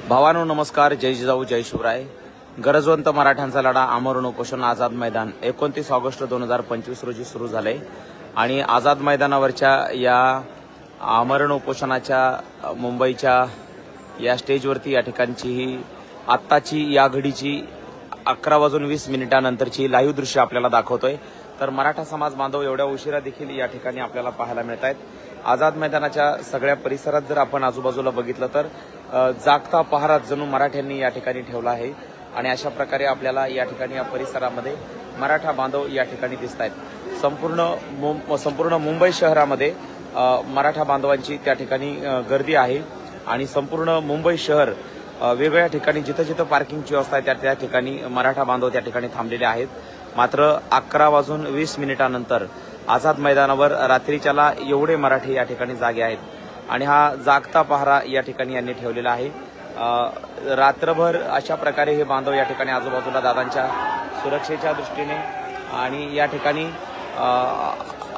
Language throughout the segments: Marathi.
भावानो नमस्कार, जय जिजाऊ जय शिवराय। गरजवंत मराठ्यांचा लढा आमरण उपोषण आझाद मैदान 29 ऑगस्ट 2025 रोजी सुरू झाले आणि आझाद मैदानावरच्या या आमरण उपोषणाच्या मुंबईच्या या स्टेजवरती या ठिकाणची ही आत्ताची या घडीची 11:20 नंतरची लाईव्ह दृश्य आपल्याला दाखवतोय। तर मराठा समाज बांधव एवढ्या उशिरा देखील या ठिकाणी आपल्याला पाहायला मिळत आहेत। आझाद मैदानाच्या सगळ्या परिसरात जर आपण आजूबाजूला बघितलं तर जागता पहारा जणू मराठ्यांनी या ठिकाणी ठेवला आहे आणि अशा प्रकारे आपल्याला या ठिकाणी या परिसरामध्ये मराठा बांधव या ठिकाणी दिसत आहेत। संपूर्ण मुंबई शहरामध्ये मराठा बांधवांची त्या ठिकाणी गर्दी आहे आणि संपूर्ण मुंबई शहर वेगवेगळ्या ठिकाणी जिथं जिथं पार्किंगची व्यवस्था आहे त्या ठिकाणी मराठा बांधव त्या ठिकाणी थांबलेले आहेत। मात्र 11:20 नंतर आझाद मैदानावर रात्रीच्याला एवढे मराठी या ठिकाणी जागे आहेत आणि हा जागता पहारा या ठिकाणी यांनी ठेवलेला आहे। रात्रभर अशा प्रकारे हे बांधव या ठिकाणी आजूबाजूला दादांच्या सुरक्षेच्या दृष्टीने आणि या ठिकाणी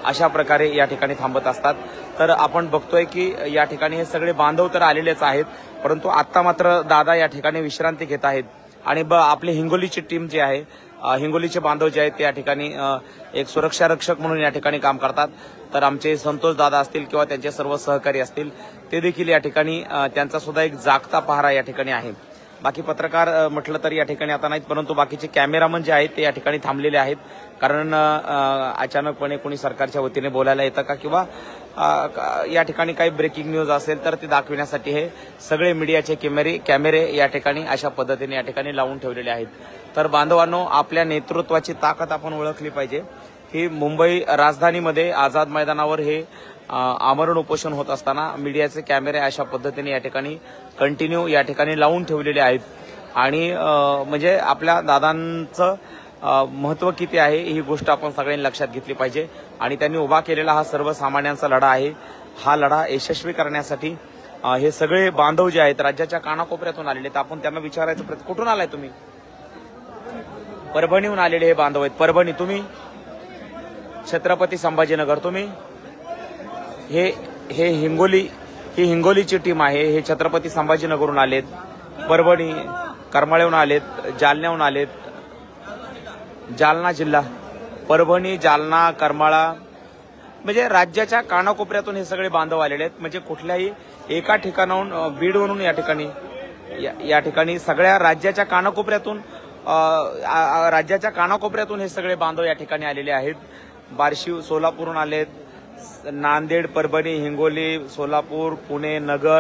अशा प्रकारे या ठिकाणी थांबत असतात। तर आपण बघतोय की या ठिकाणी हे सगळे बांधव तर आलेलेच आहेत, परंतु आता मात्र दादा या ठिकाणी विश्रांती घेत आहेत आणि आपली हिंगोलीची टीम जी आहे, हिंगोलीचे बांधव जे आहेत ते या ठिकाणी एक सुरक्षा रक्षक म्हणून या ठिकाणी काम करतात। तर आमचे संतोष दादा असतील किंवा त्यांचे सर्व सहकारी असतील ते देखील या ठिकाणी त्यांचा सुद्धा एक जागता पहारा या ठिकाणी आहे। बाकी पत्रकार म्हटलं तर या ठिकाणी आता नाहीत, परंतु बाकीचे कॅमेरामन जे आहेत ते या ठिकाणी थांबलेले आहेत, कारण अचानकपणे कोणी सरकारच्या वतीने बोलायला येतं का किंवा या ठिकाणी काही ब्रेकिंग न्यूज असेल तर ते दाखविण्यासाठी हे सगळे मीडियाचे कॅमेरे या ठिकाणी अशा पद्धतीने या ठिकाणी लावून ठेवलेले आहेत। तर बांधवांनो, आपल्या नेतृत्वाची ताकद आपण ओळखली पाहिजे की मुंबई राजधानीमध्ये आझाद मैदानावर हे आमरण उपोषण होत असताना मीडियाचे कॅमेरे अशा पद्धतीने या ठिकाणी कंटिन्यू या ठिकाणी लावून ठेवलेले आहेत आणि म्हणजे आपल्या दादांचं महत्त्व किती आहे ही गोष्ट आपण सगळ्यांनी लक्षात घेतली पाहिजे आणि त्यांनी उभा केलेला हा सर्वसामान्यांचा लढा आहे। हा लढा यशस्वी करण्यासाठी हे सगळे बांधव जे आहेत राज्याच्या कानाकोपऱ्यातून आलेले आहेत। आपण त्यांना विचारायचं कुठून आलाय तुम्ही? परभणीहून आलेले हे बांधव आहेत। परभणी, तुम्ही? छत्रपती संभाजीनगर, तुम्ही? हे हिंगोलीची टीम आहे। हे छत्रपती संभाजीनगरहून आलेत, परभणी करमाळ्याहून आलेत, जालन्याहून आलेत, जालना जिल्हा, परभणी, जालना, करमाळा, म्हणजे राज्याच्या कानाकोपऱ्यातून हे सगळे बांधव आलेले आहेत। म्हणजे कुठल्याही एका ठिकाणाहून बीडवरून या ठिकाणी सगळ्या राज्याच्या कानाकोपऱ्यातून हे सगळे बांधव या ठिकाणी आलेले आहेत। बार्शी, सोलापूरहून आलेत, नांदेड, परभणी, हिंगोली, सोलापूर, पुणे, नगर,